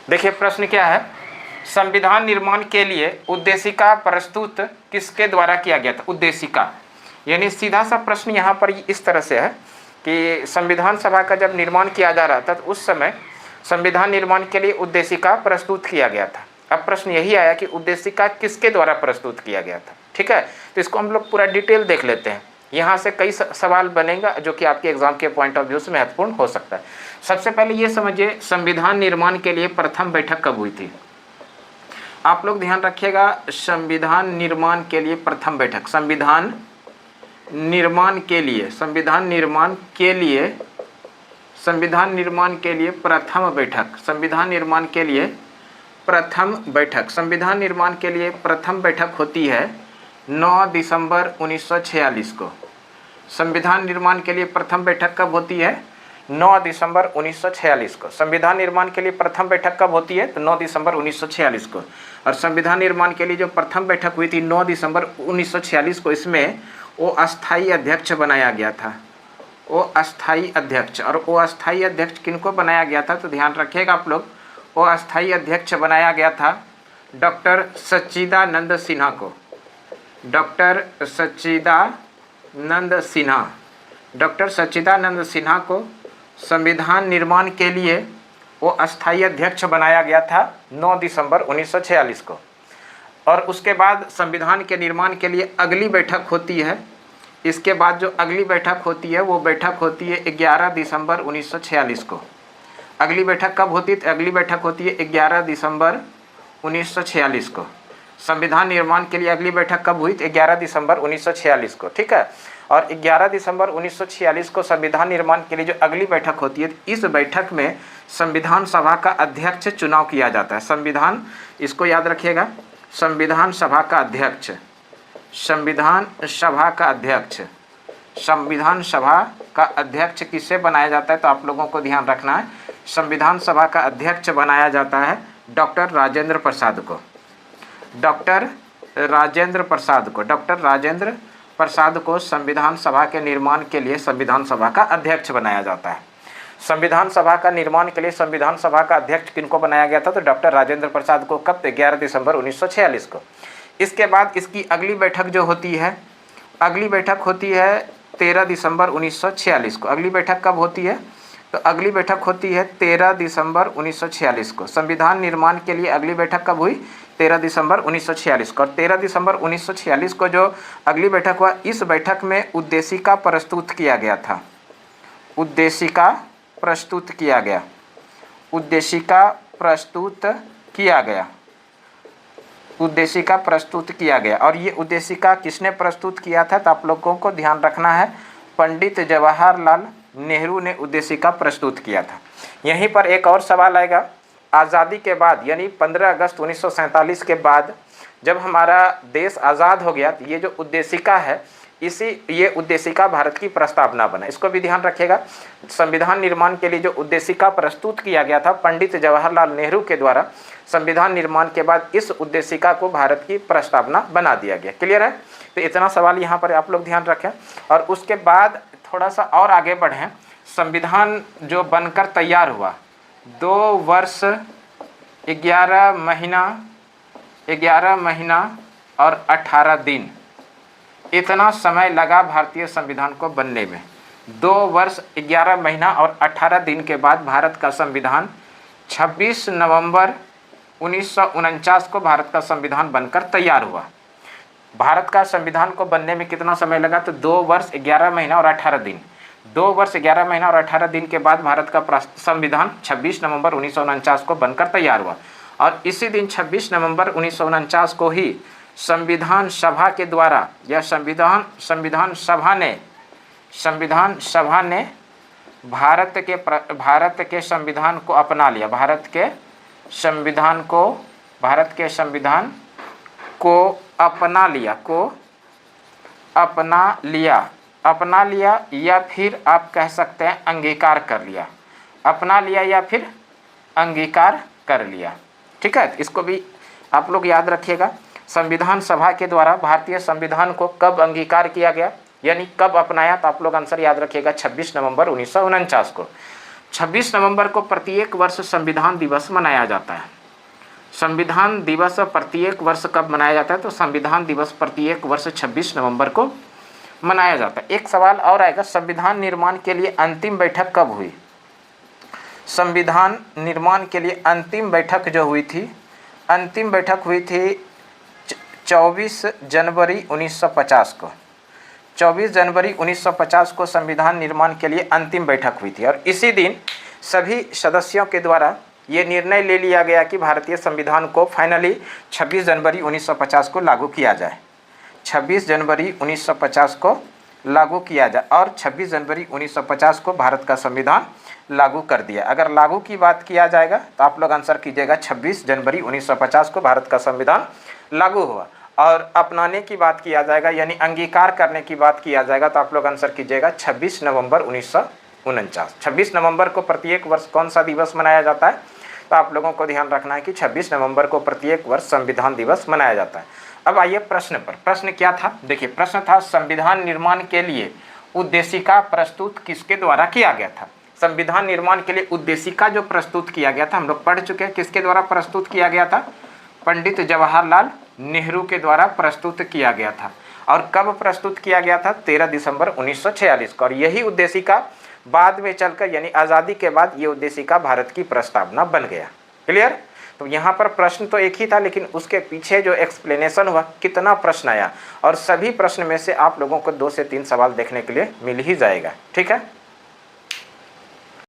देखिए प्रश्न क्या है, संविधान निर्माण के लिए उद्देशिका प्रस्तुत किसके द्वारा किया गया था। उद्देशिका यानी सीधा सा प्रश्न यहाँ पर इस तरह से है कि संविधान सभा का जब निर्माण किया जा रहा था तो उस समय संविधान निर्माण के लिए उद्देशिका प्रस्तुत किया गया था। अब प्रश्न यही आया कि उद्देशिका किसके द्वारा प्रस्तुत किया गया था। ठीक है, तो इसको हम लोग पूरा डिटेल देख लेते हैं। यहाँ से कई सवाल बनेगा जो कि आपके एग्जाम के पॉइंट ऑफ व्यू से महत्वपूर्ण हो सकता है। सबसे पहले ये समझिए, संविधान निर्माण के लिए प्रथम बैठक कब हुई थी। आप लोग ध्यान रखिएगा, संविधान निर्माण के लिए प्रथम बैठक, संविधान निर्माण के लिए प्रथम बैठक होती है 9 दिसंबर 1946 को। संविधान निर्माण के लिए प्रथम बैठक कब होती है? 9 दिसंबर 1946 को। संविधान निर्माण के लिए प्रथम बैठक कब होती है? तो 9 दिसंबर 1946 को। और संविधान निर्माण के लिए जो प्रथम बैठक हुई थी 9 दिसंबर 1946 को, इसमें वो अस्थाई अध्यक्ष बनाया गया था। वो अस्थाई अध्यक्ष, और वो अस्थाई अध्यक्ष किनको बनाया गया था तो ध्यान रखिएगा आप लोग, वो अस्थाई अध्यक्ष बनाया गया था डॉक्टर सच्चिदानंद सिन्हा को। डॉक्टर सच्चिदानंद सिन्हा को संविधान निर्माण के लिए वो अस्थाई अध्यक्ष बनाया गया था 9 दिसंबर 1946 को। और उसके बाद संविधान के निर्माण के लिए अगली बैठक होती है। इसके बाद जो अगली बैठक होती है वो बैठक होती है 11 दिसंबर 1946 को। अगली बैठक कब होती है? अगली बैठक होती है 11 दिसंबर 1946 को। संविधान निर्माण के लिए अगली बैठक कब हुई? 11 दिसंबर 1946 को। ठीक है, और 11 दिसंबर 1946 को संविधान निर्माण के लिए जो अगली बैठक होती है, इस बैठक में संविधान सभा का अध्यक्ष चुनाव किया जाता है। संविधान, इसको याद रखिएगा, संविधान सभा का अध्यक्ष, संविधान सभा का अध्यक्ष किससे बनाया जाता है? तो आप लोगों को ध्यान रखना है, संविधान सभा का अध्यक्ष बनाया जाता है डॉक्टर राजेंद्र प्रसाद को। डॉक्टर राजेंद्र प्रसाद को संविधान सभा के निर्माण के लिए संविधान सभा का अध्यक्ष बनाया जाता है। संविधान सभा का निर्माण के लिए संविधान सभा का अध्यक्ष किनको बनाया गया था? तो डॉक्टर राजेंद्र प्रसाद को। कब? 11 दिसंबर 1946 को। इसके बाद इसकी अगली बैठक जो होती है, अगली बैठक होती है 13 दिसंबर 1946 को। अगली बैठक कब होती है? तो अगली बैठक होती है 13 दिसंबर 1946 को। संविधान निर्माण के लिए अगली बैठक कब हुई? 13 दिसंबर 1946 को। और 13 दिसंबर 1946 को जो अगली बैठक हुआ, इस बैठक में उद्देशिका प्रस्तुत किया गया था। उद्देशिका प्रस्तुत किया गया। और ये उद्देशिका किसने प्रस्तुत किया था? तो आप लोगों को ध्यान रखना है, पंडित जवाहरलाल नेहरू ने उद्देशिका प्रस्तुत किया था। यहीं पर एक और सवाल आएगा, आज़ादी के बाद यानी 15 अगस्त 1947 के बाद जब हमारा देश आज़ाद हो गया, तो ये जो उद्देशिका है, ये उद्देशिका भारत की प्रस्तावना बना। इसको भी ध्यान रखिएगा, संविधान निर्माण के लिए जो उद्देशिका प्रस्तुत किया गया था पंडित जवाहरलाल नेहरू के द्वारा, संविधान निर्माण के बाद इस उद्देशिका को भारत की प्रस्तावना बना दिया गया। क्लियर है? तो इतना सवाल यहाँ पर आप लोग ध्यान रखें। और उसके बाद थोड़ा सा और आगे बढ़ें, संविधान जो बनकर तैयार हुआ 2 वर्ष 11 महीना और 18 दिन, इतना समय लगा भारतीय संविधान को बनने में। 2 वर्ष 11 महीना और 18 दिन के बाद भारत का संविधान 26 नवंबर 1949 को भारत का संविधान बनकर तैयार हुआ। भारत का संविधान को बनने में कितना समय लगा? तो 2 वर्ष 11 महीना और 18 दिन। 2 वर्ष 11 महीना और 18 दिन के बाद भारत का संविधान 26 नवंबर 1949 को बनकर तैयार हुआ। और इसी दिन 26 नवंबर 1949 को ही संविधान सभा के द्वारा या संविधान सभा ने भारत के संविधान को अपना लिया। भारत के संविधान को अपना लिया या फिर आप कह सकते हैं अंगीकार कर लिया। अपना लिया या फिर अंगीकार कर लिया। ठीक है, इसको भी आप लोग याद रखिएगा। संविधान सभा के द्वारा भारतीय संविधान को कब अंगीकार किया गया, यानी कब अपनाया? तो आप लोग आंसर याद रखिएगा 26 नवंबर 1949 को। 26 नवंबर को प्रत्येक वर्ष संविधान दिवस मनाया जाता है। संविधान दिवस प्रत्येक वर्ष कब मनाया जाता है? तो संविधान दिवस प्रत्येक वर्ष 26 नवंबर को मनाया जाता है। एक सवाल और आएगा, संविधान निर्माण के लिए अंतिम बैठक कब हुई? संविधान निर्माण के लिए अंतिम बैठक जो हुई थी, अंतिम बैठक हुई थी 24 जनवरी 1950 को। 24 जनवरी 1950 को संविधान निर्माण के लिए अंतिम बैठक हुई थी और इसी दिन सभी सदस्यों के द्वारा ये निर्णय ले लिया गया कि भारतीय संविधान को फाइनली 26 जनवरी 1950 को लागू किया जाए। 26 जनवरी 1950 को लागू किया जाए और 26 जनवरी 1950 को भारत का संविधान लागू कर दिया। अगर लागू की बात किया जाएगा तो आप लोग आंसर कीजिएगा 26 जनवरी 1950 को भारत का संविधान लागू हुआ। और अपनाने की बात किया जाएगा यानी अंगीकार करने की बात किया जाएगा तो आप लोग आंसर कीजिएगा 26 नवंबर 1949। 26 नवंबर को प्रत्येक वर्ष कौन सा दिवस मनाया जाता है? तो आप लोगों को ध्यान रखना है कि 26 नवंबर को प्रत्येक वर्ष संविधान दिवस मनाया जाता है। अब आइए प्रश्न पर। प्रश्न क्या था? देखिए, प्रश्न था संविधान निर्माण के लिए उद्देशिका प्रस्तुत किसके द्वारा किया गया था? संविधान निर्माण के लिए उद्देशिका जो प्रस्तुत किया गया था हम लोग पढ़ चुके हैं। किसके द्वारा प्रस्तुत किया गया था? पंडित जवाहरलाल नेहरू के द्वारा प्रस्तुत किया गया था। और कब प्रस्तुत किया गया था? 13 दिसंबर 1946 को। और यही उद्देशिका बाद में चलकर यानी आज़ादी के बाद ये उद्देशिका भारत की प्रस्तावना बन गया। क्लियर? तो यहाँ पर प्रश्न तो एक ही था लेकिन उसके पीछे जो एक्सप्लेनेशन हुआ, कितना प्रश्न आया, और सभी प्रश्न में से आप लोगों को 2 से 3 सवाल देखने के लिए मिल ही जाएगा। ठीक है।